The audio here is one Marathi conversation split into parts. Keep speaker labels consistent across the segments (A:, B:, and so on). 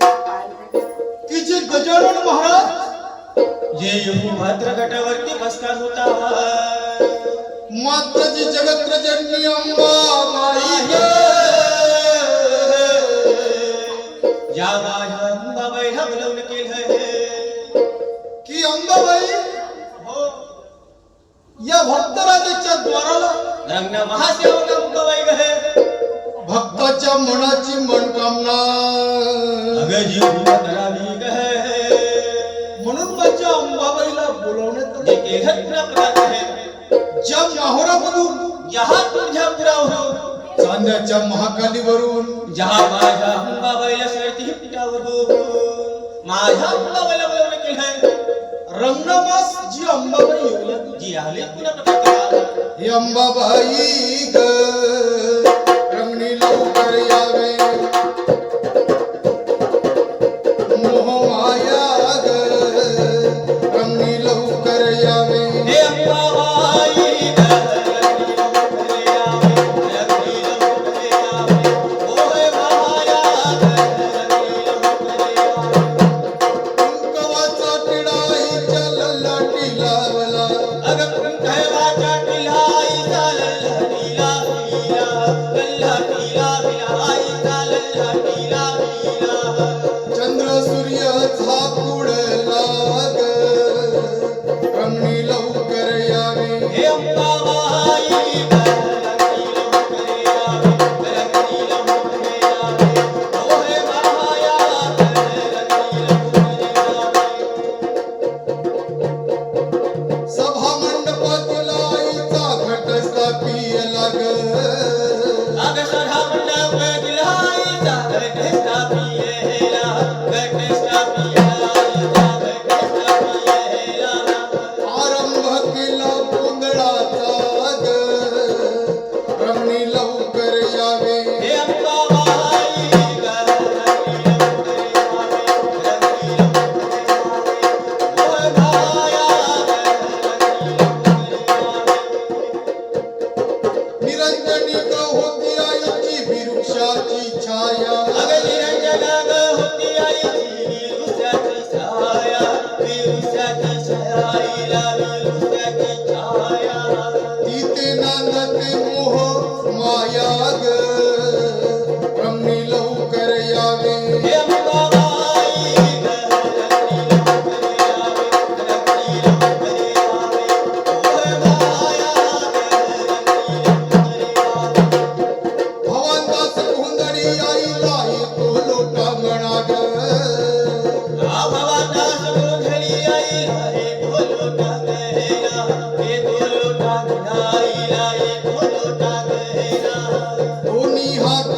A: की जे गजानन महाराज
B: जे योगी भद्र गटावरती बसणार होता
A: मात्र जी जगत्रजननी अंबा माई
B: या माझ्या अंबाबाईला बोलवलं केलं
A: की अंबाबाई
B: हो
A: या भक्तराजाच्या द्वाराला
B: रंग महासेवक अंबाबाई गहे
A: भक्ताच्या मनाची मनकामना
B: अग जीव करावी गहे
A: म्हणून माझ्या अंबाबाईला बोलवण्यात
B: जे
A: आले.
B: केलं प्रकार आहे
A: ज्या माहोरामधून
B: जहा तुझ्या पुरावरून
A: चांद्याच्या महाकालीवरून
B: जहा माझ्या अंबाबाईला सरती पिटावरून माझ्या अंबाबाईला बोलवलं केलं
A: रंगनामास जी अंबाबाई येऊ लागली.
B: जी आले पुन्हा प्रकार
A: ही अंबाबाई ग रंगणी लवकर यावे मोहमाया ग रंगणी लवकर यावे
B: हे अंबाबाई
A: कुंकवाचा टिळाईच्या ललाटी लावला चंद्र सूर्य झापुडला ग रंगणी लवकर यावे सभा मंडपातील आईचा घटस्था पियला ग आरंभ केला गोंधळाचा ग रंगणी लवकर यावे निरंजनी ग होती आईची विरुक्षाची छाया तिथे नांदते मोह माया ग रंगणी लवकर यावे भवानदास गोंधळी आईला येतो लोटा म्हणा ग दोन्ही हात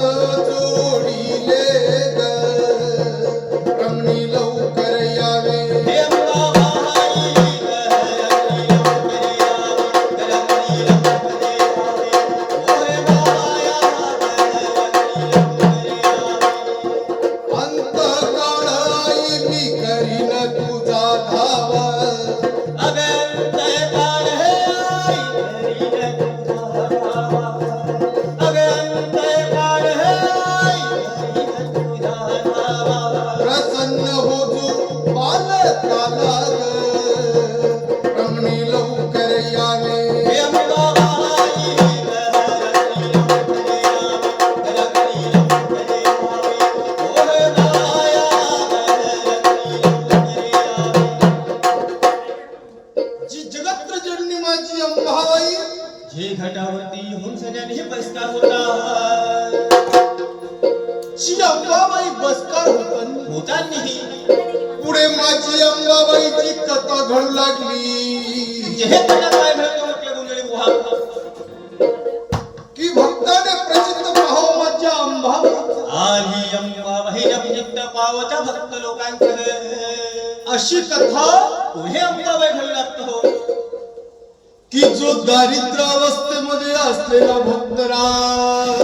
A: जोडिले ग रंगणी लवकर यावे अंतकाळ आई मी करीन तुझा धावा प्रसन्न होजो बालकाला ग रंगणी लवकर यावे जी जगत्रजननी माझी अंबाबाई
B: जे घटावरती येऊन सगळ्यांनी बसणार होता
A: जी अंबाबाई बसकार होताना
B: होतानीही
A: पुढे माझी अंबाबाईची कथा घडू लागली
B: जे त्याला काय म्हणतो म्हटलं गोंधळी गुहा
A: की भक्ताने प्रचित पाहो माझ्या अंबाबाई
B: आली अंबाबाई रमजित पावता भक्त लोकांचं
A: अशी कथा
B: पुढे अंबाबाई घडू लागतो
A: की जो दारिद्र्य अवस्थेमध्ये असलेला भक्तराज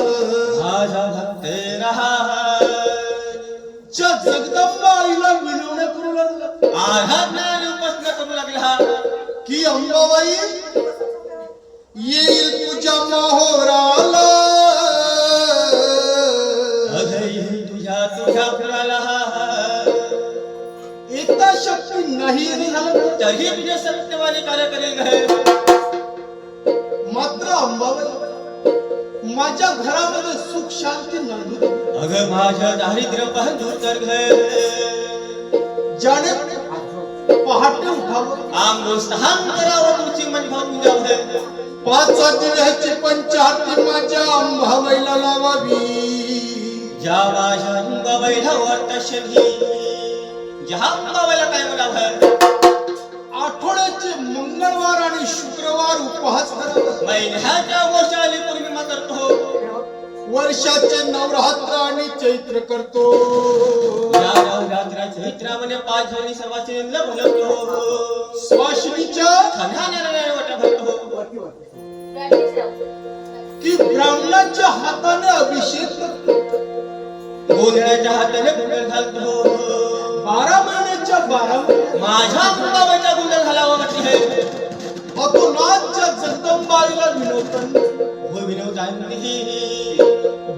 B: माझा भक्त रहा
A: ज्या जगदंबा आईला विनवण्या करू लागला
B: आहार ज्ञान उपासना करू लागला
A: अंबाबाई येईल तुझ्या माहोराला
B: अगं तुझ्या तुझ्या फुलाला
A: येता शक्ती नाही रे झालं
B: तरी तुझे सत्यवाने कार्य करेल ग
A: मात्र अंबाबाई माझ्या घरामध्ये सुख शांती नाही
B: अगं माझं दारिद्र्य पाहून दूर कर ग
A: ज्याने पहाटे उठावं
B: आमरोत्साहन करावं तुझी मन भावून जावं
A: पाच दिव्याची पंचाहती माझ्या अंबाबाईला लावावी
B: ज्या माझ्या अंबाबाईला तशनी ज्या अंबाबाईला काय म्हणावं
A: आठवड्याचे मंगळवार आणि शुक्रवार उपवास करावा
B: महिन्याच्या गोष्टी पूर्णिमा करतो
A: वर्षाचे नवरात्र आणि चैत्र करतो
B: या नवरात्रा चैत्रामध्ये 5 जोडी सवासिनींना बोलवतो
A: स्वाशिनीच्या
B: खंडाने वाटा भरतो
A: की ब्राह्मणाच्या हाताने अभिषेक करतो
B: गोंधळाच्या हाताने गुंडळ घालतो
A: 12 महिन्याच्या 12
B: माझ्या अंबाबाईचा गुंडळ घालावा वाटते
A: अतुनाथच्या जगदंबाईला विनवताना
B: हो विनोदांनी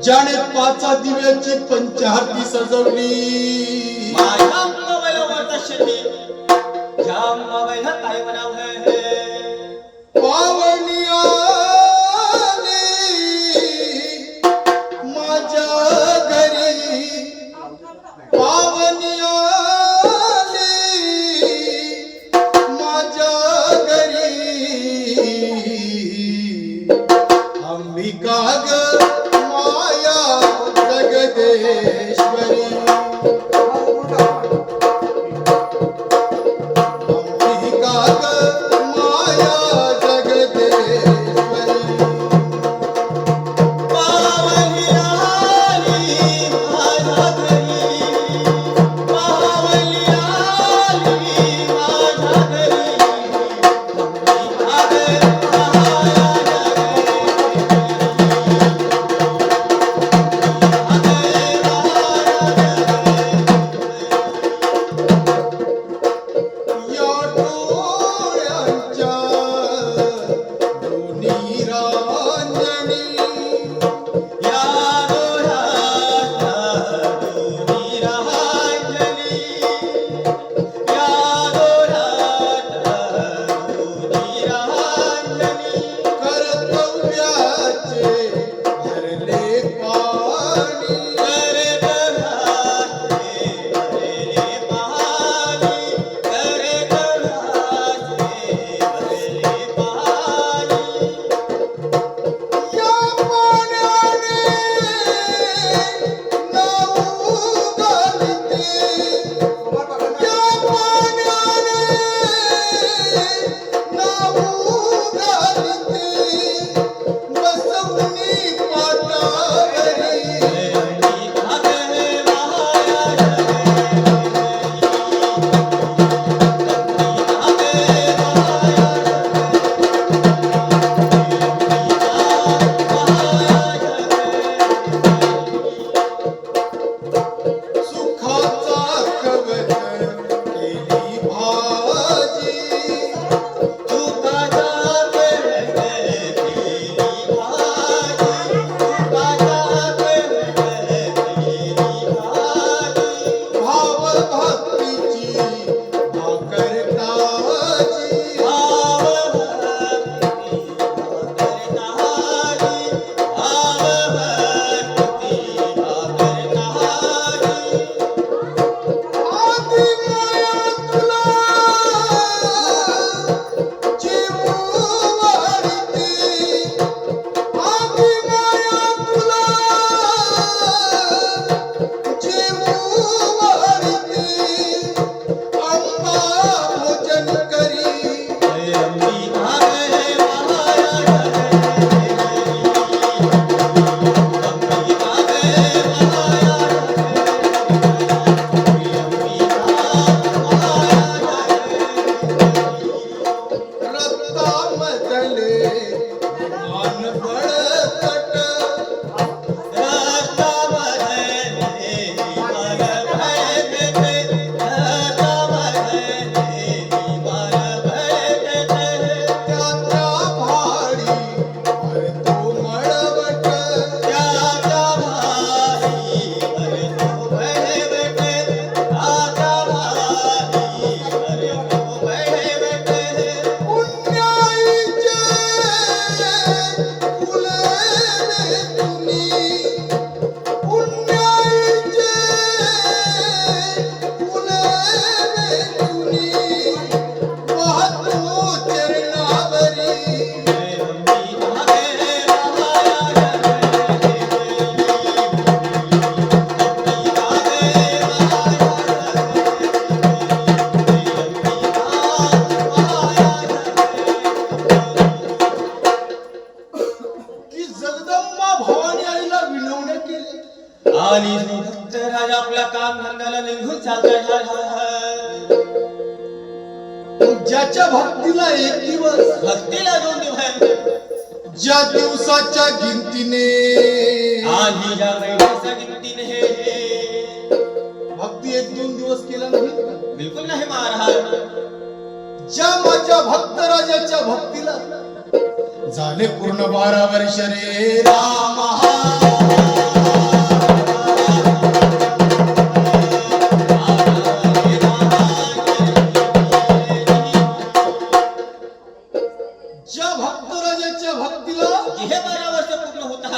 A: ज्याने पाचा दिव्याची पंचाहती सजवली
B: माझ्या अंबाबाईला वाटते ज्या अंबाबाईला काय म्हणावं
A: पावनी आली माझ्या घरी पावनी आली माझ्या घरी अंबिका ग माया जगदेश्वरी अंबिका ग माया जगदेश्वरी
B: पावली आली माझ्या घरी पावली आली माझ्या घरी
A: या डोळ्यांच्या दोन्ही रांजणी
B: या डोळ्याच्या दोन्ही रांजणी या डोळ्याच्या दोन्ही रांजणी
A: कर्तव्याचे भरले पाणी या पाण्याने नाऊ घालते या पाण्याने नाऊ घालते बसवणी पाटावरी सुखाचा कवच केली भाजी भाव भक्तीची भाकर ताजी आधी माया तुला ज्याच्या भक्तीला एक दिवस,
B: भक्तीला 2 दिवस,
A: ज्या दिवसाच्या गिनतीने
B: आणि ज्या महिन्याच्या गिनतीने,
A: भक्ती 1-2 दिवस केला नाही का?
B: बिलकुल नाही महाराज.
A: ज्या माझ्या भक्त राजाच्या भक्तीला झाले पूर्ण 12 वर्ष रे राम. ज्या भक्त राजाच्या भक्तीला
B: हे 12 वर्ष पूर्ण होता,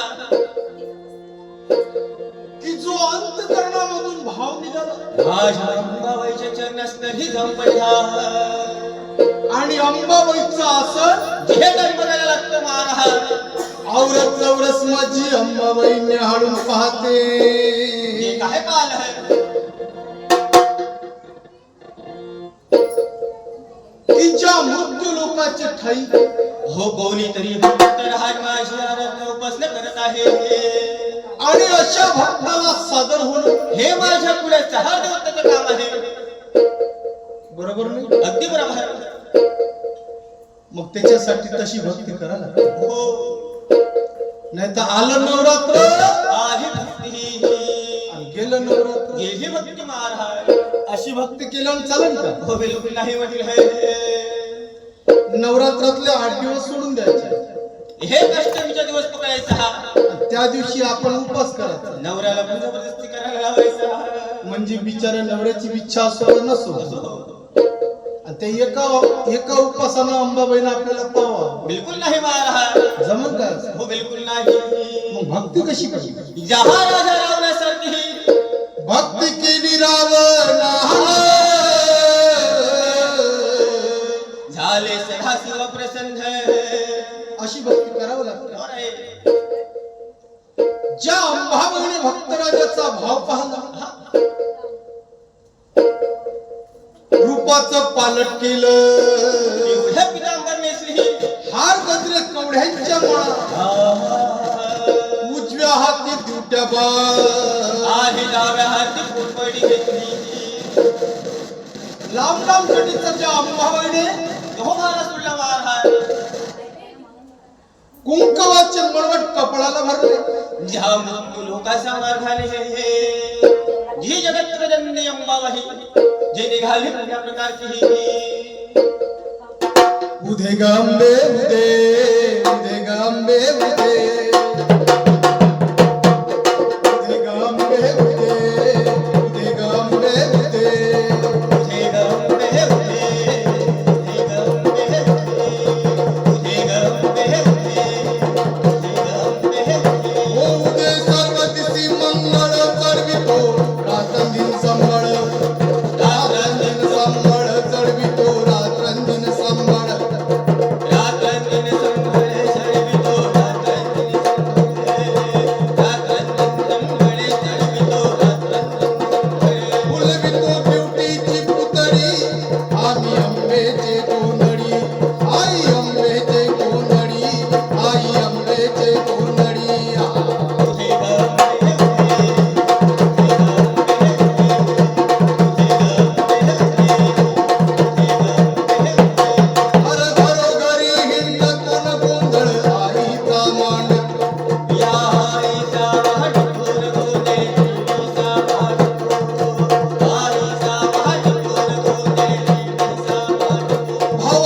A: की जो अंतकरणामधून भाव निघाला
B: माझ्या अंबाबाईच्या चरणास तरी जाऊन पडला,
A: आणि अंबाबाईचं आसन
B: हे तरी बघायला लागतं महाराज.
A: आवरत चौरस माझी अंबाबाई निहाळून पाहते.
B: हे काय पाहिलं
A: की ज्या मृत्यू लोकाचे ठाई
B: हो, कोणीतरी भक्त राज माझी आराधना उपासना करत आहे,
A: आणि अशा भक्ताला सादर होणं
B: हे माझ्या पुढे 6 देवताचं काम आहे.
A: बरोबर नाही?
B: अगदी बरोबर.
A: मग त्याच्यासाठी तशी भक्ती करायला
B: हो,
A: नाही तर आलं नवरात्र
B: आधी भक्ती
A: आणि गेलं नवरात्र.
B: गेली भक्ती महाराज.
A: अशी भक्ती केल्यावर चालेल का?
B: हो, बिलकुल नाही म्हटलं आहे.
A: नवरात्रातले 8 दिवस सोडून द्यायचे,
B: हे अष्टमीचा दिवस पकडायचा,
A: आणि त्या दिवशी आपण उपवास करायचा.
B: नवऱ्याला पण जबरदस्ती करायला लावायचा.
A: म्हणजे बिचाऱ्या नवऱ्याची इच्छा असो नसो, आणि ते एका उपवासानं अंबाबाईनं आपल्याला पावा.
B: बिलकुल नाही महाराज.
A: जमल का?
B: हो, बिलकुल नाही.
A: मग भक्ती कशी करायची?
B: जहा राजा रावणासारखी
A: भक्ती केली रावणा,
B: झाले सदाशिव प्रसन्न.
A: अशी भक्ती करावं लागते.
B: बरं आहे.
A: ज्या अंबाबाईने भक्तराजाचा भाव पाहला, रूपाचं पालट केलं,
B: एवढ्या पितांबर नेसली,
A: हार गजरे कवड्यांच्या माळा, उजव्या हाती दिवट्या बाळ,
B: आधी डाव्या हाती फुटपडी घेतली.
A: लांब लांब कटीचा त्या अंबाबाईने
B: हो महाराज सोडला महाराज.
A: कुंकवाचे मळवट कपडाला भरले,
B: ज्या मृत्यू लोकाचा मार्गाने जी जगत जननी अंबाबाई जे निघाली त्या प्रकारची
A: उधे गांबे उधे, उधे गांबे उधे, उधे गांबे उधे, उधे गांबे उधे,
B: हे गंबे हे, हे गंबे हे, हे गंबे हे, हे गंबे हे.
A: ओ उदे सर्वदिसी मंगळ चढवितो, रात्रंदिन संबळ, रात्रंदिन संबळ चढवितो, रात्रंदिन संबळ.
B: रात्रंदिन संभळे चढवितो, रात्रंदिन संभळे, रात्रंदिन संभळे चढवितो, रात्रंदिन संभळे.
A: फुलवितो ब्युटीची पुतळी, आम्ही अंबेचे गोंधळी, आई अंबेचे गोंधळी, आई अंबेचे गोंधळी.
B: हे गंबे हे, हे गंबे हे,
A: हर घरोघरी हिंड कोण गोंधळ, आईचा मांड.
B: या आईचा भाटकोर गोंधळे, देवीचा भाटकोर, आईचा भाटकोर गोंधळे, देवीचा भाटकोर.
A: भाव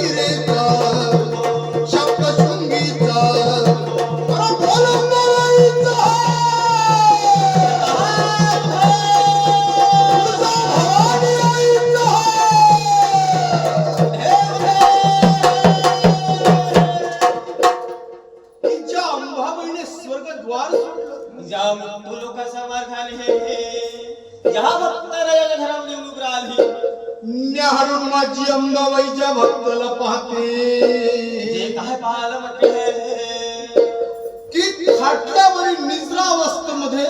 A: गंभीरेचा शब्दशृंगीचा अरे बोल अंबाबाईचा तुझा भवानी आईचा की ज्या अंबाबाईने स्वर्गद्वार सोडलं
B: ज्या लोकांचा मार्ग आले या भक्त राजाच्या घरावर निवडणूक राहिली
A: न्याहाळून माझी अंबाबाईच्या भक्ताला पाहते
B: जे काय पाहायला म्हटले
A: की खाटल्यावरील निद्रावस्थेमध्ये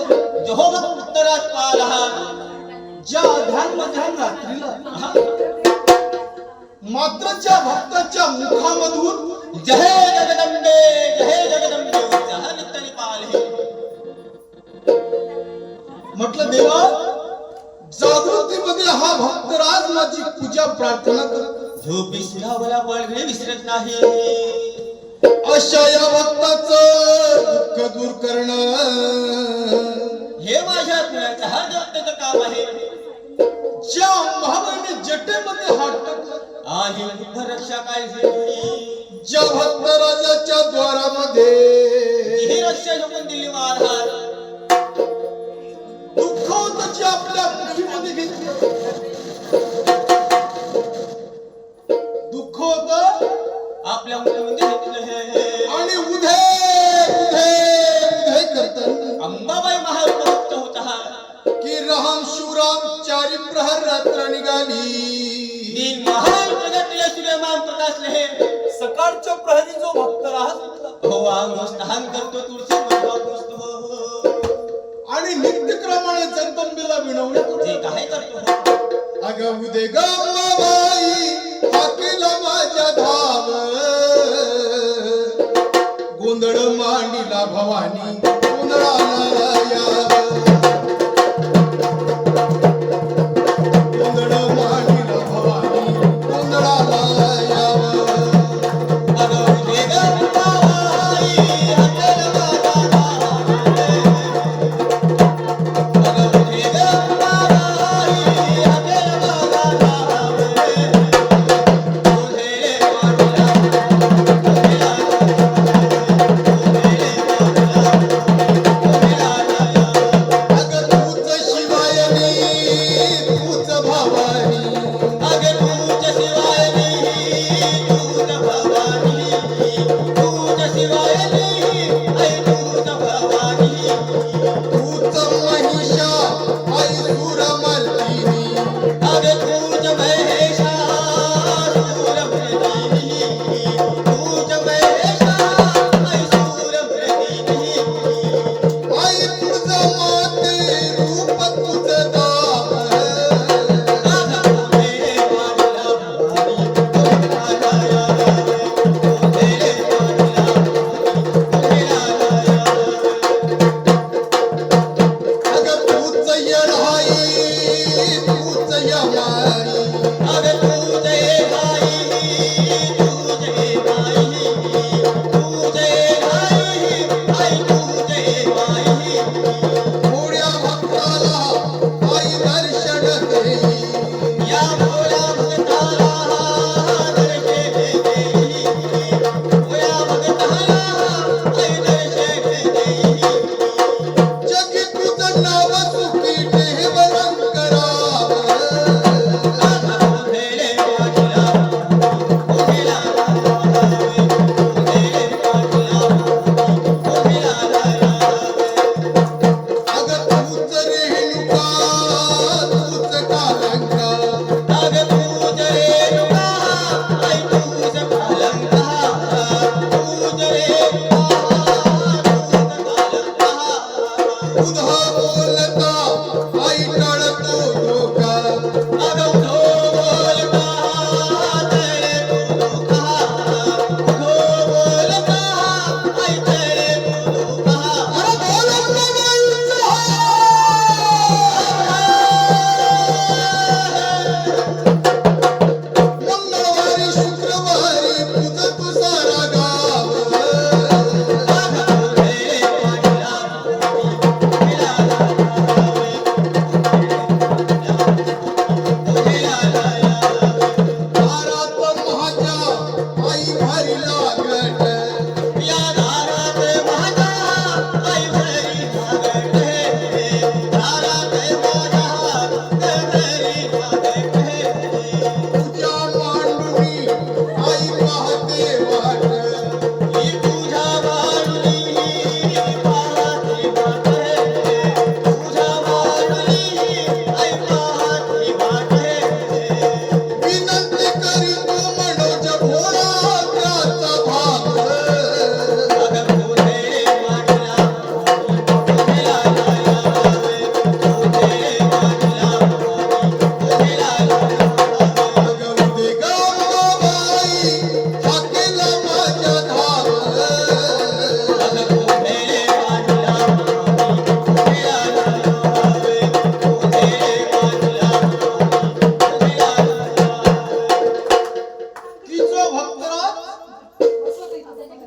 B: जो भक्त राज पाहला
A: ज्या ध्यान मध्यान रात्रीला मात्र ज्या भक्ताच्या मुखामधून
B: जय जगदंबे जहा नित्याने पाहिले
A: म्हटलं देवा जागृतीमध्ये हा भक्तराज माझी पूजा प्रार्थना करतो
B: झोप विसरावला पळघडे विसरत नाही
A: अशा या भक्ताचं दुःख दूर करणं
B: हे माझ्या कुणाचं हा देवतेचं काम आहे
A: ज्या अंबाबाईने जटेमध्ये हात टाकला
B: आणि बुद्ध रक्षा काय झाली
A: ज्या भक्तराजाच्या द्वारामध्ये
B: ही रक्षा झोपून दिली महाराज
A: दुःख होतं जे आपल्या मुठीमध्ये घेतलं दुःख होतं
B: आपल्या मुलामध्ये घेतलं हे
A: आणि उधे उधे उधे करताना
B: अंबाबाई महाभक्त होता हा
A: की राम शिवराम चारी प्रहर रात्र निघाली
B: तीन महान प्रगटले सूर्यमान प्रकाशले हे
A: सकाळच्या प्रहरी जो भक्त राहत
B: हो आम्ही स्नान करतो तुळशी पुजतो
A: आणि नित्यक्रमाने जगदंबेला विनवण्या
B: जे काय करतो
A: अगं उदे गंगाबाई हाकेला माझ्या धाव गोंधळ मांडीला भवानी गोंधळाला याव गोंधळ मांडीला भवानी गोंधळाला याव
B: अगं रे गंगाबाई हाकेला माझ्या धाव अगं रे गंगाबाई हाकेला माझ्या धाव तुझे मानला तुझे मानला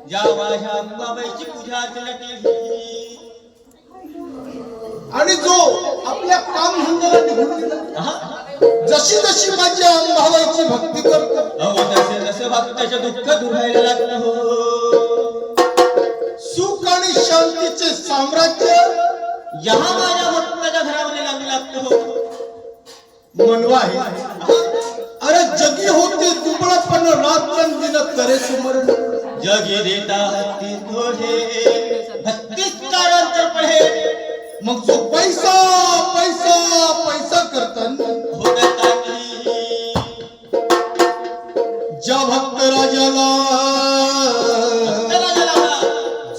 B: ज्या माझ्या अंबाबाईची पूजा अर्चना केली
A: आणि जो आपल्या काम धंद्याला निघून गेला,
B: हा?
A: जशी जशी माझ्या अंबाबाईची भक्ती करतो,
B: अहो जसे जसे भक्ताचे दुःख दुरायला लागलं हो,
A: सुख आणि शांतीचे साम्राज्य
B: या माझ्या भक्ताच्या घरामध्ये लागू लागतो हो.
A: मनवा आहे. अरे जगी होते दुबळपण रात्रंदिन करे सुमरण,
B: जगी देता हत्ती थोडे भक्तीच कारांतर पडे.
A: मग जो पैसा पैसा पैसा करताना
B: हो करतानी
A: ज्या भक्त राजाला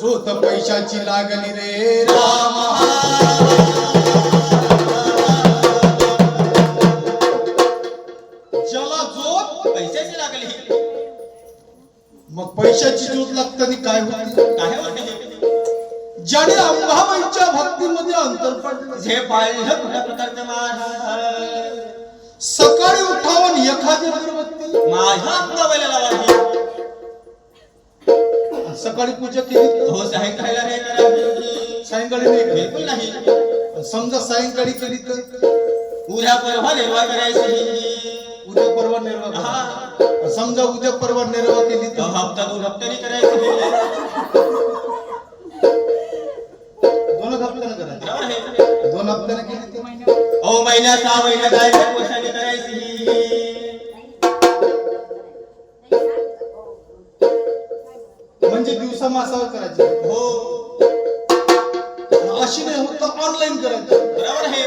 A: जो तर पैशाची लागली रे रामा, ज्याला जोत
B: पैशाची लागली
A: मग पैशाची जोत लागताना काय होते?
B: काय होते
A: ज्याने अंबाबाईच्या भक्तीमध्ये अंतर पडलं,
B: जे पाळलं कुठल्या प्रकारचं महाराज
A: सकाळी उठावून एखादी अगरबत्ती
B: माझ्या अंबाबाईला लावावी.
A: सकाळी पूजा केली,
B: हो सायंकाळला हे करावी.
A: सायंकाळी नाही केली.
B: बिलकुल नाही.
A: समजा सायंकाळी केली तर
B: उद्या परवा निर्वाह करायची.
A: उद्या परवा निर्वाह
B: हा.
A: करा. समजा उद्या परवा निर्वाह केली तर
B: हप्ता 2 हप्त्यानी करायची.
A: 2 हप्त्यानं करायची.
B: बरोबर आहे.
A: 2 हप्त्यानं केली तर
B: अहो महिन्यात 6 महिन्यात 1 वर्षाने करायची.
A: म्हणजे दिवसा मासावर करायची.
B: हो
A: अशी नाही होत तर ऑनलाईन करायचं.
B: बरोबर आहे.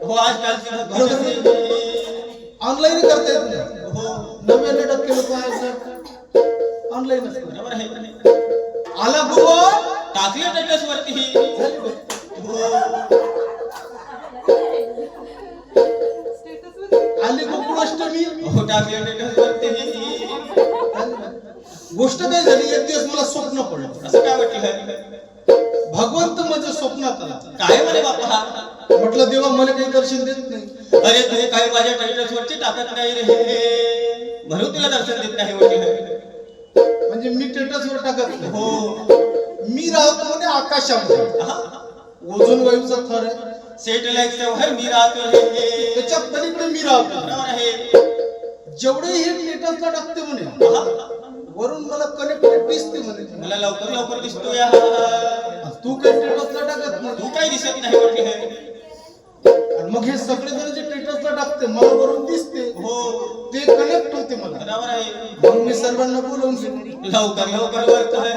B: हो आजकालची भक्ती
A: ऑनलाईन करता येत नाही.
B: हो
A: 99% लोक ऑनलाईन
B: बरोबर आहे.
A: आला गुरुवार
B: टाकले स्टेटस वरती.
A: झाली बघ. आली गोकुळाष्टमी
B: हो टाकले स्टेटस वरती.
A: झाली बघ. गोष्ट काय झाली, एक दिवस मला स्वप्न पडलं.
B: असं काय वाटलं?
A: भगवंत माझ्या स्वप्नात आला.
B: काय म्हणे बापा?
A: म्हटलं देवा मला काही दर्शन देत नाही.
B: अरे तू काही माझ्या स्टेटस वरती टाकत नाही रे, म्हणून तुला दर्शन देत नाही वाटलं.
A: म्हणजे मी स्टेटसवर टाकत नाही.
B: हो
A: मी राहतो म्हणे आकाशामध्ये.
B: हा.
A: ओझोन वायूचा थर आहे,
B: सॅटेलाइटच्या वर मी राहतो रे.
A: त्याच्या पलीकडे मी राहतो.
B: बरोबर आहे.
A: जेवढे हे स्टेटसला टाकते म्हणे,
B: हा.
A: वरून मला कनेक्टेड दिसते म्हणे.
B: मला लवकर लवकर दिसतो या.
A: तू काही स्टेटसला टाकत नाही.
B: तू काही दिसत नाही वाटलं.
A: आणि मग हे सगळे जण जे स्टेटसला टाकते मला वरून दिसते,
B: हो
A: ते कनेक्ट होते मला.
B: बरोबर आहे.
A: मग मी सर्वांना बोलवून घेतो.
B: लवकर लवकर बोलतोय.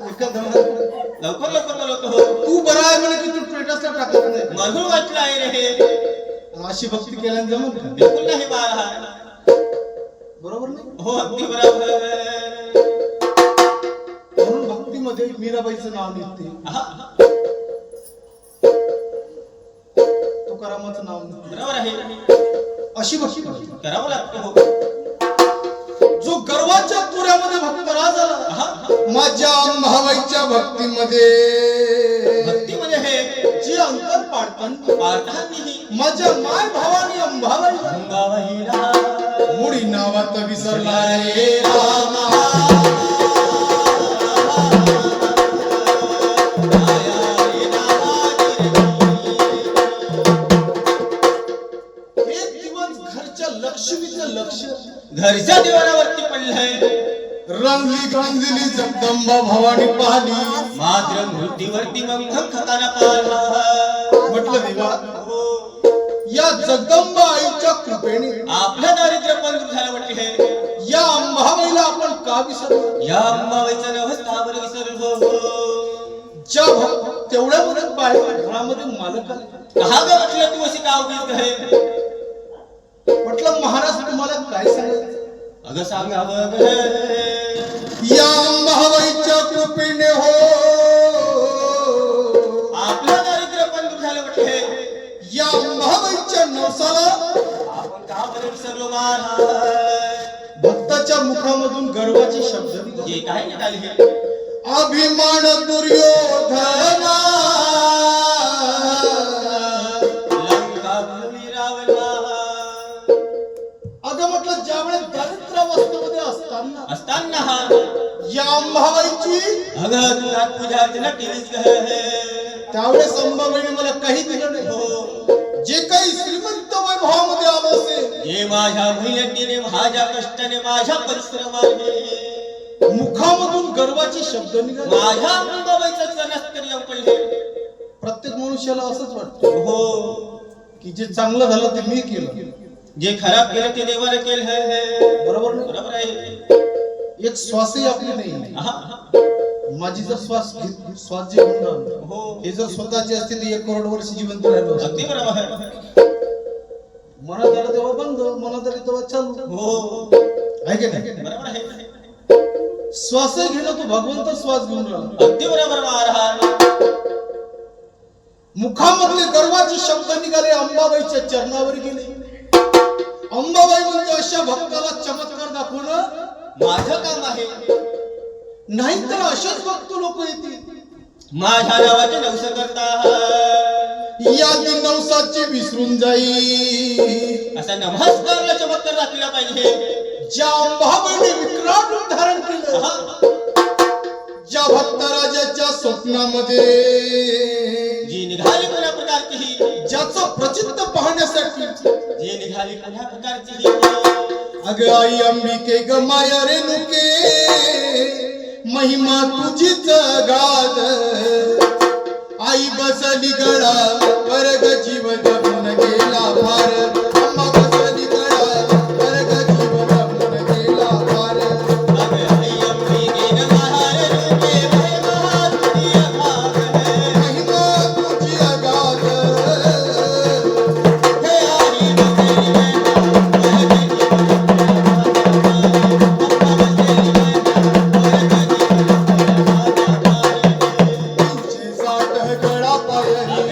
A: एका धमकात,
B: लवकर लवकर बोलतो. हो
A: तू बरा आहे म्हणे की तू स्टेटसला टाकत नाही.
B: म्हणून वाटलं आहे रे हे.
A: अशी भक्ती केल्याने जमत का?
B: बिलकुल नाही महाराज.
A: बरोबर नाही.
B: हो अगदी बरोबर.
A: म्हणून भक्तीमध्ये मीराबाईचं नाव निघते,
B: हा.
A: तुकारामाचं नाव निघते.
B: बरोबर आहे.
A: अशी भक्ती करायची.
B: करावं लागतं. हो
A: जो गर्वाच्या तुऱ्यामध्ये भक्त राजाला
B: हा.
A: माझ्या अंबाबाईच्या भक्तीमध्ये
B: भक्तीमध्ये हे
A: जे अंतर पाडताना
B: पाठांनी
A: माझ्या माय भावानी अंबाबाई
B: अंगाबाईला
A: मुडी नावात विसरला रे रामा. एक दिवस घरच्या लक्ष्मीचं लक्ष
B: घरच्या देवारावरती पडलंय.
A: रंगली गांजली जगदंबा भवानी पाहली.
B: मात्र मृत्यूवरती मग खाताना पाहिला.
A: म्हटलं देवा,
B: हो
A: या जगदंबा आईच्या कृपेने
B: आपलं दारिद्र्य पण दूर झालं वाटले.
A: या अंबाबाईला आपण का विसरलो?
B: या अंबाबाईचं नवस्तावर विसरलो.
A: ज्या तेवढ्यामध्ये बाहेर घरामध्ये मालक आले.
B: का ग म्हटलं तू अशी का उगीच आहे?
A: म्हटलं महाराज तुम्हाला काय सांगायचं?
B: अगं सांगावं ग.
A: या अंबाबाईच्या कृपेने हो
B: आपलं दारिद्र्य पण दूर झालं वाटले.
A: या अंबाबाईच्या नवसाला
B: आपण का बरं विसरलो महाराज?
A: भक्ताच्या मुखामधून गर्वाचे शब्द निघाले.
B: जे काय निघाले
A: अभिमान दुर्योधना
B: लंका भूमी रावणा.
A: अगं म्हटलं ज्यावेळेस दारिद्र्यावस्थेमध्ये असताना
B: असताना हा
A: या अंबाबाईची
B: अगं तुला पूजा अर्चना केलीच का?
A: त्यावेळेस अंबाबाईने मला काही दिलं नाही.
B: हो,
A: जे काही श्रीमंत वैभवामध्ये आलं असेल,
B: जे माझ्या मेहनतीने माझ्या कष्टाने माझ्या परिश्रमाने
A: मुखामधून गर्वाचे शब्द निघाले.
B: माझ्या अंबाबाईचा सणस्तरी पडले.
A: प्रत्येक मनुष्याला असंच वाटतं
B: हो,
A: की जे चांगलं झालं ते मी केलं,
B: जे खराब केलं ते देवाने केलं.
A: बरोबर ना?
B: बरोबर आहे.
A: एक श्वासही आपली नाही.
B: आहा.
A: माझी जर श्वास जे म्हणणं
B: हो,
A: हे जर स्वतःचे असते तर 1 करोड वर्ष जिवंत राहिलो असतो.
B: अगदी बरोबर आहे.
A: मनात आलं तेव्हा बंद, मनात आलं तेव्हा चालू.
B: हो,
A: आहे की नाही?
B: बरोबर आहे.
A: श्वासही घेणं तो भगवंत श्वास घेऊन राहिला.
B: अगदी बरोबर महाराज.
A: मुखामधले गर्वाचे शब्द निघाले, अंबाबाईच्या चरणावर गेले. अंबाबाई म्हणजे अशा भक्ताला चमत्कार दाखवणं
B: माझं काम आहे.
A: नाहीतर असेच भक्त लोक येतील,
B: माझ्या नावाचे नवस करता
A: या नवसाचे विसरून जाईल.
B: असा नमस्कारला चमत्कार दाखविला पाहिजे.
A: ज्या अंबाबाईने विक्रांत रूप धारण केलं,
B: आहा.
A: ज्या भक्तराजाच्या स्वप्नामध्ये
B: जी निघाली कोणा प्रकारची,
A: ज्याचं प्रचित्त पाहण्यासाठी
B: जे निघाली कोणा प्रकारची.
A: अग आई अंबिके ग माया रेणुके, महिमा तुझीच गाद. आई बसली गळा वर्ग जीव जपून गेला फार. अम्मा बसली गळा वर्ग जीव जपून गेला फार.
B: अगं आई अंबिके ग माया रेणुके, महिमा तुझी अगाध है.
A: महिमा तुझी अगाध.
B: हे आई बसली
A: तुझे साठ गळा पायरी,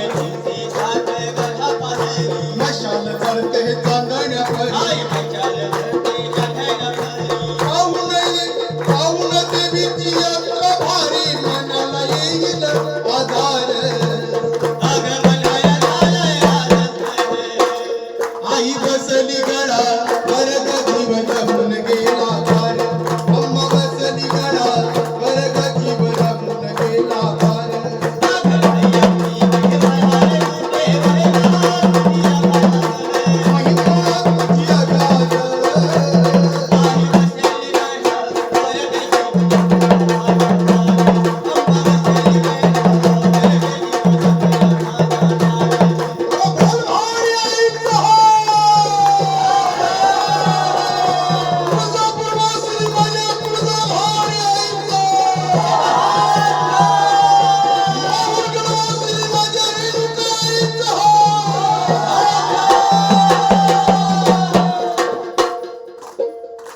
A: मशाल जळते चांदण्यापरी. पाहून देवीची यात्रा भारी, मनाला येईल आधार. आई बसली गळा वर्ग जीव जपून गेला फार. अम्मा बसली गळा वर्ग जीव जपून गेला फार. महिमा तुझी अगाध.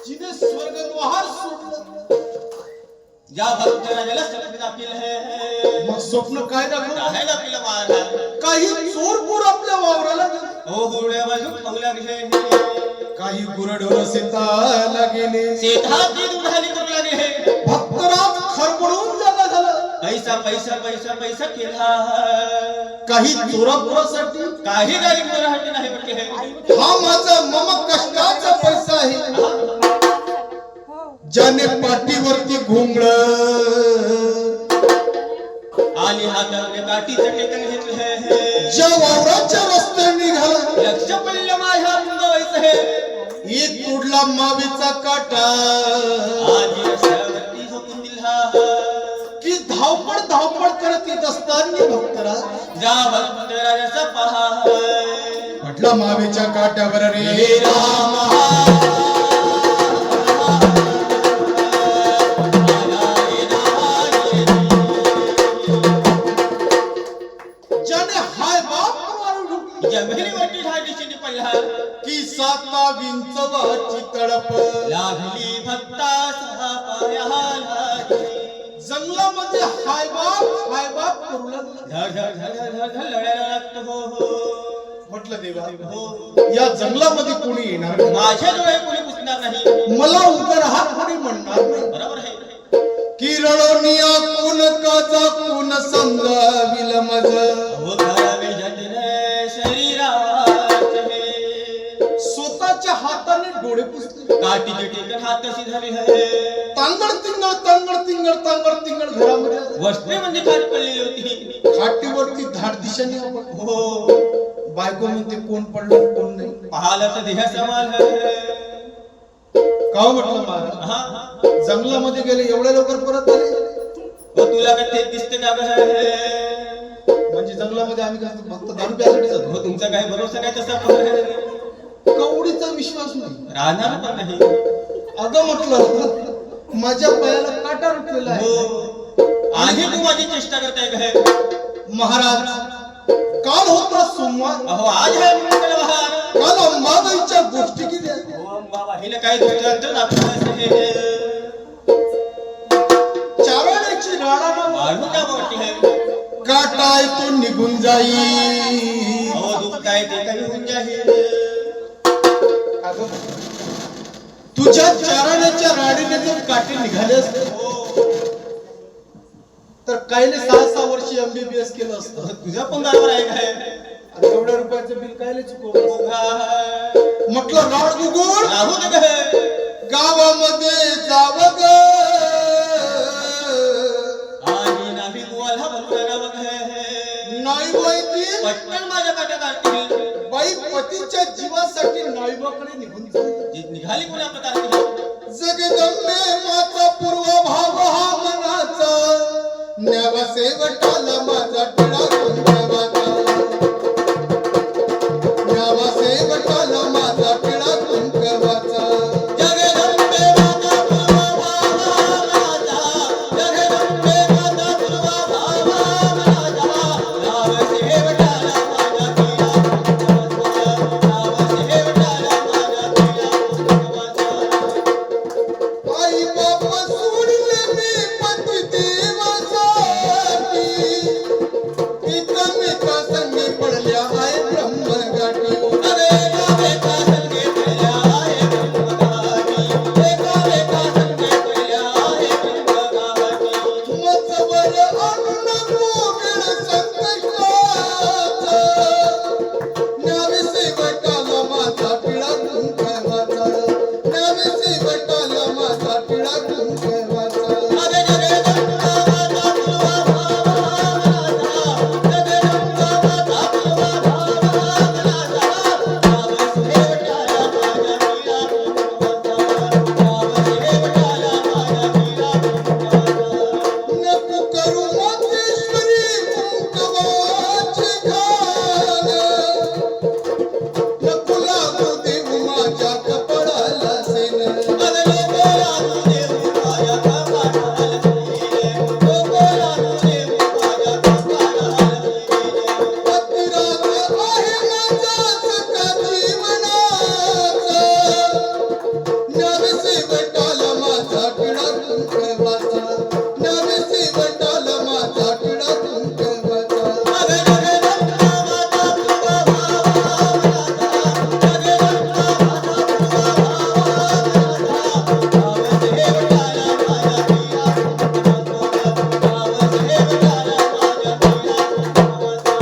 A: जिने स्वर्गद्वार सोडलं,
B: ज्या भक्तराजाला स्वप्न दाखविलं
A: मग स्वप्न काय दाखवलं?
B: आहे दाखविलं महाराज.
A: काही चोरपूर आपल्या वावराला गेले,
B: हो हुरड्या बाजू खाऊ लागले.
A: काही गुरढोर शेताला गेले.
B: शेताची दुधाली करू लागले.
A: भक्तराज खरबडून जागा झाला.
B: पैसा पैसा पैसा पैसा केला.
A: काही चोरापुरासाठी,
B: काही गाडी राहते नाही बरं.
A: हा माझा मम कष्टाचा पैसा आहे. ज्याने पाठीवरती घुंगळ
B: आणि हाताने काठीचं टेकन घेतलं.
A: ज्या वावराच्या रस्त्याने निघाला,
B: लक्ष पडलं माझ्या अंगावायचं हे.
A: एक तोडला मावीचा काटा.
B: आधी रस्त्यावरती झोपून दिला.
A: की धावपळ करत येत असताना भक्तराज
B: ज्या भक्तराजाचा पहा
A: म्हटला मावेच्या काट्यावर रे राम. ज्याने हाय बाप मारून
B: जमिनीवरती ढाडीशी पडला.
A: की साता विंचवाची तडप.
B: लागली भक्तास हा पायाला.
A: जंगलामध्ये हाय बाप करू लागला.
B: धड धड धड धड धड धड लढायला लागतो. हो हो
A: म्हटलं देवा,
B: हो.
A: या जंगलामध्ये कोणी येणार नाही.
B: माझ्या डोळे कोणी पुसणार नाही.
A: मला उभं राहा कोणी म्हणणार नाही.
B: बरोबर आहे.
A: की रडोनिया कोण काचा कोण समजाविल मज.
B: हो करावे जतन शरीराचे.
A: स्वतःच्या हाताने डोळे पुसले.
B: काठीचे टेकन हात तशी झाली आहे.
A: तांगड तिंगड तांगड तिंगड घरामध्ये आलं.
B: वस्त्रे म्हणजे खाट पडलेली होती.
A: खाटीवरती धाड दिशेने आपण
B: हो
A: बायको म्हणते कोण पडलं कोण नाही.
B: पाहिलं तर देह समाल है.
A: का म्हटलं महाराज
B: हा
A: जंगलामध्ये गेले एवढ्या लवकर परत आले.
B: हो तुला का ते दिसते का बे?
A: म्हणजे जंगलामध्ये आम्ही काय फक्त दारू प्यायसाठी जातो.
B: हो तुमचा काही भरोसा नाही तसा पण
A: कवडीचा विश्वास नाही.
B: राहणार पण नाही.
A: अगं म्हटलं माझ्या पायाला काटा रुटलेला आहे.
B: हो आधी तू माझी चेष्टा करताय का हे?
A: महाराज काल होता सोमवार.
B: अहो आज आहे मंगळवार.
A: काल अंबाबाईच्या गोष्टी केल्या.
B: हो बाबा हिला काय दृष्टांत दाखवलं हे?
A: चारण्याची राडा
B: मारून का मोठी आहे?
A: काटाय तो निघून जाई.
B: अहो दुःख काय ते काही होऊन जाईल.
A: अगं, तुझ्या चारण्याच्या राडीने जर काटे निघाले असते
B: हो
A: तर कायले 6-6 वर्षी MBBS केलं असतं.
B: तुझा पण बरोबर आहे काय?
A: आणि एवढ्या रुपयाचं बिल कायले चुकवलं असतं. म्हटलं राड गुगुळ
B: राहू दे का हे?
A: गावामध्ये जाव ग.
B: आणि नाभी बुवाला बोलू नका बघ हे.
A: नाही माहिती
B: पटकन माझ्या काट्यात आणतील.
A: बाई पतीच्या जीवासाठी नाईबाकडे निघून जाईल.
B: जी निघाली कोण्या प्रकारची?
A: जगदंबे माता पूर्व भाव हा मनाचा. न्यावा सेवटाला माझा टिळा कुंकवाचा. न्यावा सेवटाला माझा टिळा कुंकवाचा.
B: जगदंबे माता पूर्व भावा माझा. जगदंबे माता पूर्व भावा माझा. नाव शेवटाला माझा टिळा कुंकवाचा. नाव शेवटाला माझा टिळा कुंकवाचा.
A: आई बाप सोडले मी पती देवासाठी. पिता संगी पडल्या आहे ब्रह्मगाठी.
B: एका संगे पडल्या आहे ब्रह्मगाठी. एका संगे पडल्या आहे ब्रह्मगाठी.
A: मजवर आणून गोविळ संकटाचा. न्यावे सेवटाला माझा टिळा कुंकवाचा. न्यावे सेवटाला माझा टिळा कुंकवाचा.
B: अरे जगदंबा माता पूर्व भावा माझा. जगदंबा माता पूर्व भावा माझा. नाव शेवटाला माझा टिळा कुंकवाचा. नाव शेवटाला माझा टिळा कुंकवाचा.
A: नको करू मातेश्वरी कुंकवाची घाण. नको लागू देऊ माझ्या कपाळाला सेन.
B: अरे लोको लागू देऊ माझ्या कपाळाला तिने. लोको लागू देऊ माझ्या कपाळाला तिने.
A: पतिराज आहे माझा सखा जीवनाचा. न्यावे सेवटाला माझा टिळा कुंकवाचा. न्यावे सेवटाला माझा टिळा कुंकवाचा.
B: अरे जगदंबा माता पूर्व भावा माझा. जगदंबा माता पूर्व भावा माझा. नाव शेवटाला माझा टिळा कुंकवाचा. नाव शेवटाला माझा टिळा कुंकवाचा.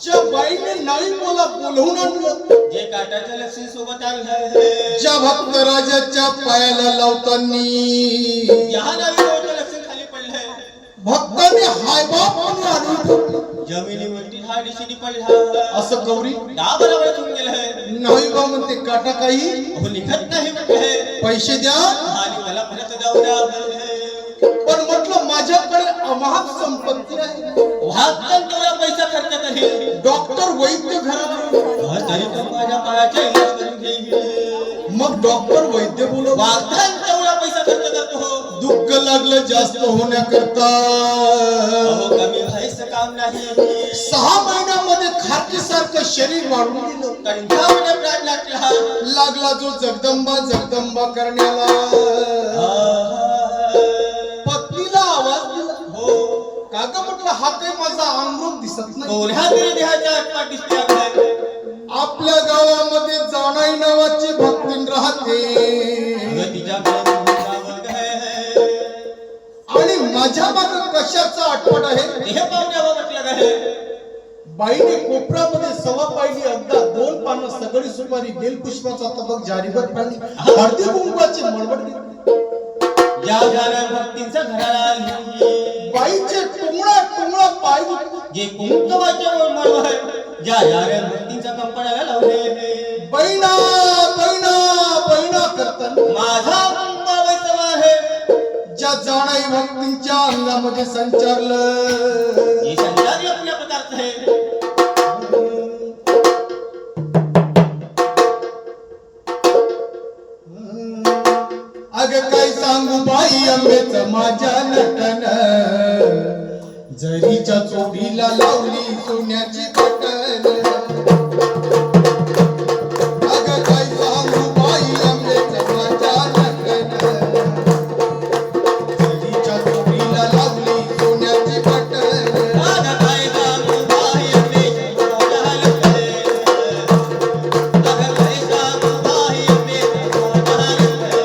A: ज्या बाईने नाईबाला बोलवून आणलं.
B: जे काटाच्या लक्ष्मी सोबत आणलं
A: ज्या भक्त राजाच्या पायाला लावतानी
B: या नवी गोष्ट लक्ष खाली पडलंय.
A: भक्तांनी हाय बाप म्हणून आणून ठेवलं.
B: जमिनीवरती हा दिशेने पडला.
A: असं गौरी
B: दहा बरोबर होऊन गेलंय.
A: नाईबा म्हणते काटा काही
B: अहो निघत नाही म्हटलंय.
A: पैसे द्या.
B: आणि मला परत जाऊ द्या म्हटलंय.
A: पण म्हटलं माझ्याकडे अमाप संपत्ती आहे.
B: वाहतून तेवढा पैसा खर्च करेल.
A: डॉक्टर वैद्य घरात.
B: तरी पण माझ्या पायाचा इलाज करून घेईल.
A: मग डॉक्टर वैद्य बोलव.
B: वाहतून तेवढा पैसा खर्च करतो.
A: दुःख लागलं जास्त होण्याकरता
B: अहो कमी व्हायचं काम नाही.
A: 6 महिन्यामध्ये खाटीसारखं शरीर वाढून गेलं.
B: कंठामध्ये प्राण लागला.
A: लागला जो जगदंबा जगदंबा करण्याला. पत्नीला आवाज दिला.
B: हो
A: काका म्हटलं हा काही माझा अंगरूप दिसत नाही.
B: कोण्या तरी देहाच्या आत्मा दिसते आपल्याला.
A: आपल्या गावामध्ये जाणाई नावाची भक्तीन राहते. आणि माझ्या मागे कशाचा आठवण आहे.
B: हे पाहुण्यावर म्हटलं काय?
C: बाईने कोपरामध्ये सवा पाहिली अगदा 2 पानं सगळी सुपारी बेलपुष्पाचा तबक जारीवर पाणी हळदी कुंकवाचे मळवट
B: ज्या ज्या भक्तींचा घराला आली
C: बाईचे टुंगळा पाय
B: जे कुंकवाचे मळव आहे ज्या ज्या भक्तींचा कंपनाला लावले
C: बैना बैना बैना करताना
B: माझा कुंकवा सवा आहे
C: ज्या जाणाई भक्तींच्या अंगामध्ये संचारलं
B: हे संचार आपल्या प्रकारचं आहे
C: अग काय सांगू बाई अंबेच माझ्या नटन जरीच्या चोडीला लावली सोन्याची बटन अग काय सांगू बाई अंबेच माझ्या नटन जरीच्या चोडीला लावली सोन्याची बटन
B: माझा काय सांगू बाई अंबे माझ्या लग्न माझा काय सांगू बाई अंबे माझ्या लग्न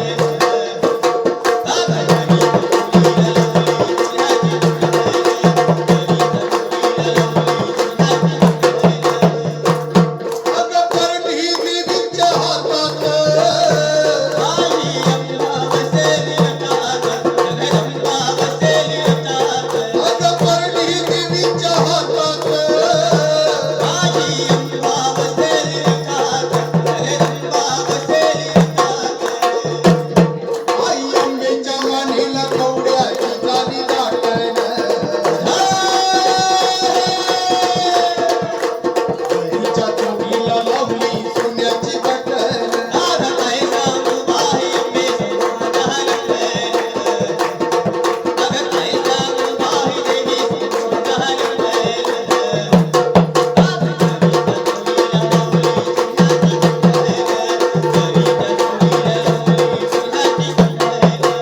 C: अग परत ही देवीच्या हातात अग परत ही देवीच्या हातात आई अंबेच्या मानेला कवड्याची झाली दाटण जरीच्या चोडीला लावली सोन्याची बटन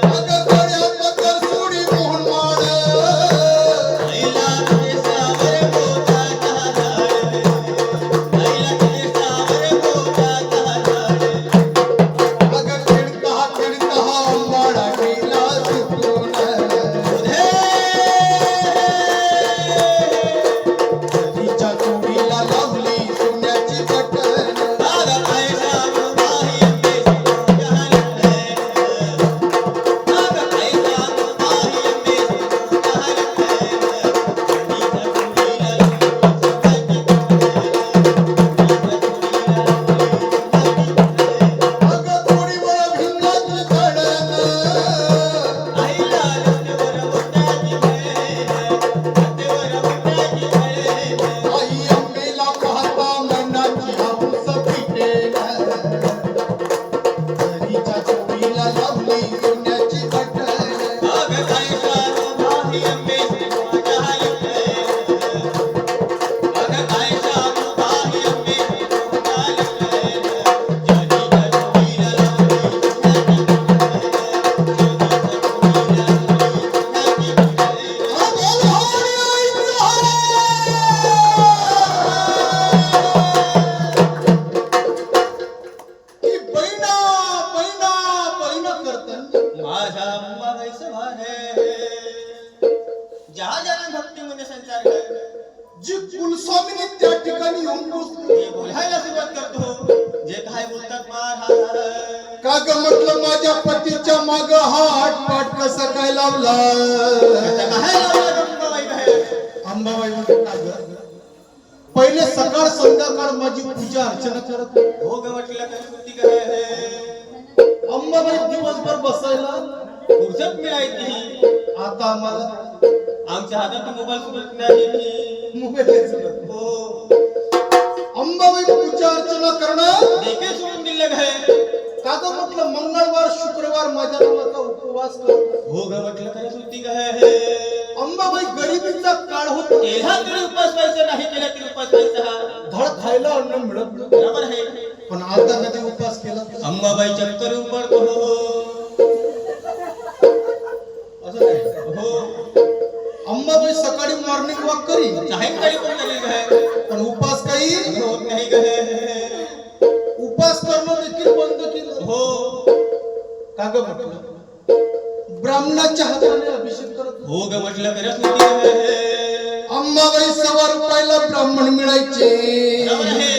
C: अग गळ्यात करसुडी मोहन माळ अग खेळता अंबाडा गेला सुटून जरीच्या चोडीला लावली सोन्याची बटन अग थोडी मला भिंगाची झडण आई अंबेला पाहता मनाची हौस फिटेल जरीच्या चोडीला लावली सोन्याची बटन की बैना बैना बैना करताना
B: माझा अंबाबाई सवार है जहा ज्याला भक्तीमध्ये संचार कर
C: जी कुलस्वामीने त्या ठिकाणी येऊन पोहोचली
B: जे बोलायला सुरुवात करतो जे काय बोलतात महाराज
C: का ग म्हटलं माझ्या पतीच्या माग हा आटपाट कसा काय लावला
B: काय लावलं अंबाबाई काय
C: अंबाबाई म्हणते का ग पहिले सकाळ संध्याकाळ माझी पूजा अर्चना करत होती.
B: हो ग म्हटलं तर सुट्टी काय
C: अंबाबाई दिवसभर बसायला
B: फुरसत मिळायची
C: आता आम्हाला
B: आमच्या हातात मोबाईल सुरत नाही
C: मोबाईल सुचत.
B: हो
C: अंबाबाई पूजा अर्चना करणं
B: देखे सोडून दिलं काय
C: का ग म्हटलं मंगळवार शुक्रवार माझ्या नावाचा उपवास करत
B: हो ग म्हटलं तर सुट्टी काय
C: अंबाबाई गरिबीचा काळ होता
B: केला तरी उपास व्हायचं नाही केला तरी उपास व्हायचा
C: धड खायला अन्न मिळत नव्हतं.
B: बरोबर आहे
C: पण आता कधी उपवास केला
B: अंबाबाई चक्कर पडतो
C: असं नाही
B: हो
C: अंबाबाई सकाळी मॉर्निंग वॉक करी
B: सायंकाळी पण करेल काय
C: पण उपवास काही
B: होत नाही काय
C: उपवास करणं देखील बंद केलं
B: हो
C: का ग म्हटलं ब्राह्मणाच्या हाताने अभिषेक करत
B: हो ग म्हटलं करत होती
A: अंबाबाई 100 रुपयाला ब्राह्मण मिळायचे.
B: बरोबर आहे.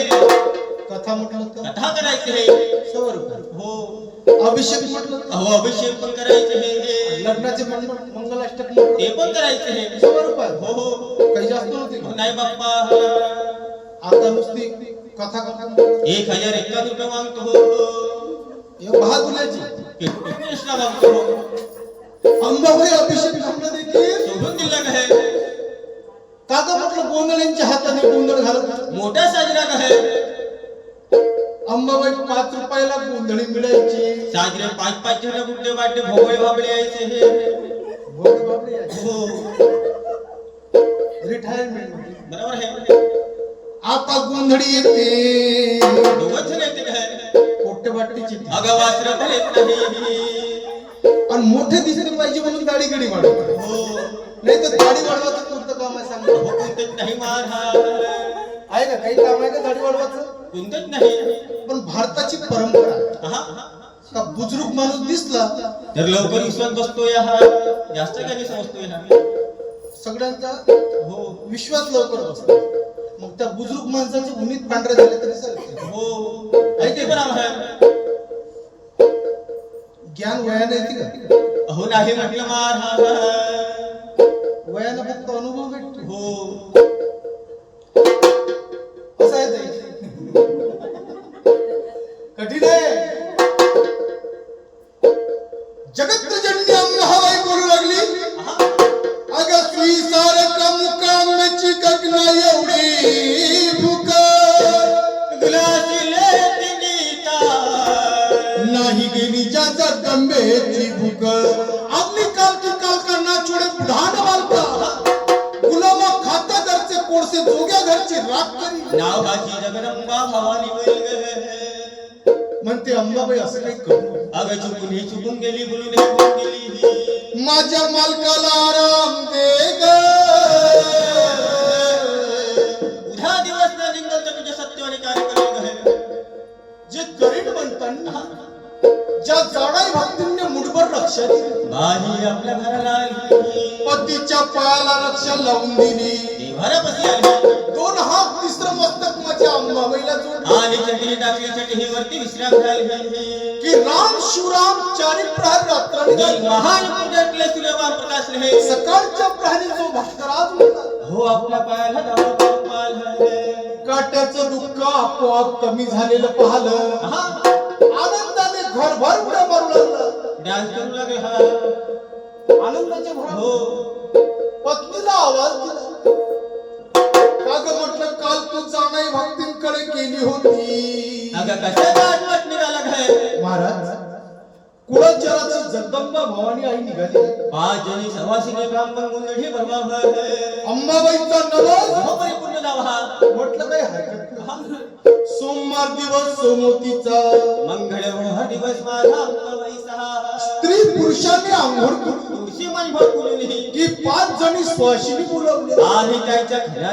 C: कथा म्हटलं तर
B: कथा करायची आहे.
C: 100 रुपये.
B: हो.
C: अभिषेक म्हटलं तर
B: अहो अभिषेक पण करायचे आहे.
C: लग्नाचे मंगलाष्टक म्हटलं
B: ते पण करायचे आहे.
C: 100 रुपये.
B: हो हो.
C: काही जास्त नव्हते
B: हो,
C: का?
B: नाही बाप्पा.
C: आता नुसती कथा कथा
B: 1001 रुपये मागतो हो.
C: हे बहादुल्याची
B: कृष्णा मागतो हो.
C: अंबाबाई अभिषेक घालणं देखील
B: शोधून दिलं काय
C: काका म्हटलं गोंधळींच्या हाताने गोंधळ घालत
B: मोठा साजरा काय
C: अंबाबाई 5 रुपयाला गोंधळी मिळायची.
B: साजरे 5-5 जण कुठले वाटते भोवळे भाबळे यायचे हे.
C: भोळे बापरे यायचे.
B: हो
C: रिटायरमेंट मध्ये.
B: बरोबर आहे.
A: आता गोंधळी येते.
B: दोघंच जण येते काय
C: पोट्टेबाटीची
B: अगं वासर पण येत नाही.
C: आणि मोठे दिसले पाहिजे म्हणून दाढी गडी वाढवतो.
B: हो
C: नाही तर दाढी वाढवायचं कोणतं काम आहे सांगा.
B: अहो, कोणतंच नाही महाराज.
C: आहे का काही काम आहे का दाढी वाढवायचं.
B: कोणतंच नाही.
C: पण भारताची परंपरा आहे.
B: हा
C: का बुजुर्ग माणूस दिसला
B: तर लवकर विश्वास बसतोय हा. जास्त काही समजतोय हा.
C: सगळ्यांचा
B: हो
C: विश्वास लवकर बसतो. मग त्या बुजुर्ग माणसाचे उन्नीत पांढरे झाले तरी चालते.
B: हो ऐकते पण आहे.
C: ज्ञान वयाने येते का.
B: अहो नाही म्हटलं महाराज.
C: वयानं फक्त अनुभव भेटतो.
B: हो
C: असं आहे ते. कठीण आहे.
A: जगत्रजन्य अंबाबाई बोलू लागली. अगं स्वीसारक मुकाम्याची गगना एवढी भूक नाही गेली ज्याचा दंबेची भूक. आपली काल की काल का ना छोडे बुढान बालका गुलामा खाता घरचे कोळसे जोग्या घरची राख करी.
B: नावाची जगदंबा भवानी बैल
C: म्हणते अंबाबाई असं काही करू.
B: अगं चुकून ही चुकून गेली बोलून हे बोलून गेली.
A: माझ्या मालकाला आराम दे ग.
B: उद्या दिवस ना जिंकल तर तुझ्या सत्यवानी कार्य करेल.
C: जे करीन म्हणताना ज्या जाणाई भक्तींनी मुठभर लक्ष दिले.
B: बाई आपल्या घराला आली.
A: पतीच्या पायाला रक्षा लावून दिली.
B: देवारापाशी आली.
A: 2 हात तिसरं मस्तक माझ्या अंबाबाईला जोडलं.
B: आणि चटणी टाकली चटणीवरती विश्राम झाली.
A: की राम शिवराम चारी प्रहर रात्र निघाली.
B: महान पुण्यातले सूर्यमान प्रकाशले.
A: सकाळच्या प्रहरी जो भास्कर आज होता.
B: हो आपल्या पायाला दावा पाल.
C: काट्याचं दुःख आपोआप कमी झालेलं पाहिलं. आनंदाने घरभर उड्या मारू लागला.
B: डान्स करू लागले हा.
C: आनंदाच्या भरात
B: हो
C: पत्नीला आवाज दिला.
A: का ग म्हटलं काल तू जाणाई भक्तींकडे गेली होती.
B: अगं कशाचा आठवत निघाला काय
C: महाराज कुळचराची जगदंबा भवानी आई निघाली.
B: 5 जणी सवासीने काम पण गोंधळी भरवा
A: अंबाबाईचा नवस
B: हो परिपूर्ण नाव हा.
C: म्हटलं काही हरकत नाही.
A: सोमवार दिवस सोमवतीचा.
B: मंगळवार दिवस माझा अंबाबाईचा.
A: स्त्री पुरुषांनी आंघोळ करून
B: तुळशी मन भरपूर
A: की 5 जणी स्वाशिनी बोलवले.
B: आणि त्यांच्या खऱ्या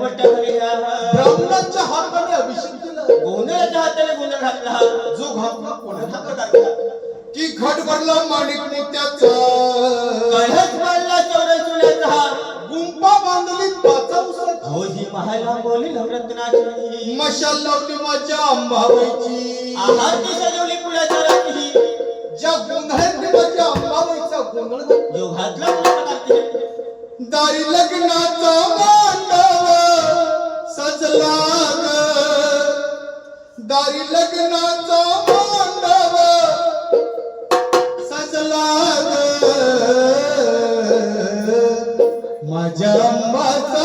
B: वट्टा भरल्या.
C: ब्राह्मणाच्या हाताने अभिषेक केला.
B: गोंधळाच्या हाताने गोंधळ घातला.
C: जो घातला कोणाचा
A: की घट भरला माणिक मोत्याचा.
B: कळस पडला चौरस सोन्याचा.
C: गुंपा बांधली 5 उसाची.
B: भोजी महाला बोली नवरत्नाची.
A: मशाल लावली माझ्या अंबाबाईची.
B: आहारती सजवली पुण्याच्या रात्री.
C: ज्या गोंधळांनी माझ्या अंबाबाईचा गोंधळ घातला.
B: जो घातला पुण्याच्या
A: दारी लग्नाचा मांडव सजला ग. दारी लग्नाचा मांडव सजला ग. माझ्या अंबाचा